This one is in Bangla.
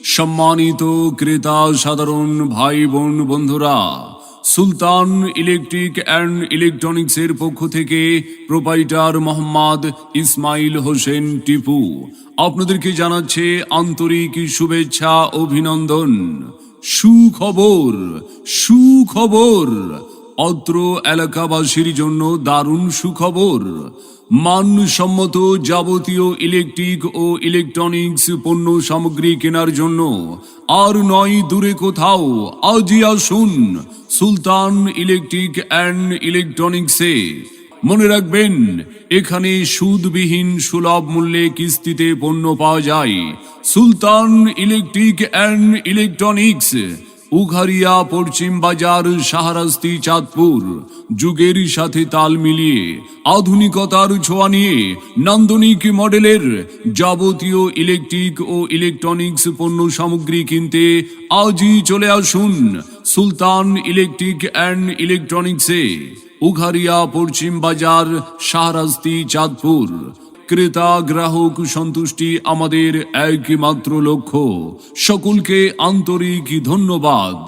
সম্মানিত ক্রেতা সাধারণ ভাই বোন বন্ধুরা, সুলতান ইলেকট্রিক অ্যান্ড ইলেকট্রনিক্সের পক্ষ থেকে প্রোপাইটার মোহাম্মদ ইসমাইল হোসেন টিপু আপনাদেরকে জানাচ্ছে আন্তরিক শুভেচ্ছা অভিনন্দন। সুখবর, সুখবর, অত্র এলাকাবাসীর জন্য দারুণ সুখবর। মানসম্মত যাবতীয় ইলেকট্রিক ও ইলেকট্রনিক্স পণ্য সামগ্রী কেনার জন্য আর নয় দূরে কোথাও, আজই আসুন সুলতান ইলেকট্রিক অ্যান্ড ইলেকট্রনিক্সে। মনে রাখবেন, এখানে সুদবিহীন সুলভ মূল্যে কিস্তিতে পণ্য পাওয়া যায়। সুলতান ইলেকট্রিক অ্যান্ড ইলেকট্রনিক্স, উঘারিয়া পশ্চিম বাজার, শাহরাস্তি, চাঁদপুর। যুগের সাথে তাল মিলিয়ে আধুনিকতার ছোঁয়া নিয়ে নান্দনিক মডেলের যাবতীয় ইলেকট্রিক ও ইলেকট্রনিক্স পণ্য সামগ্রী কিনতে আজই চলে আসুন সুলতান ইলেকট্রিক অ্যান্ড ইলেকট্রনিক্সে, উঘারিয়া পশ্চিম বাজার, শাহরাস্তি, চাঁদপুর। ক্রেতা গ্রাহক সন্তুষ্টি আমাদের একমাত্র লক্ষ্য। সকলকে আন্তরিক ধন্যবাদ।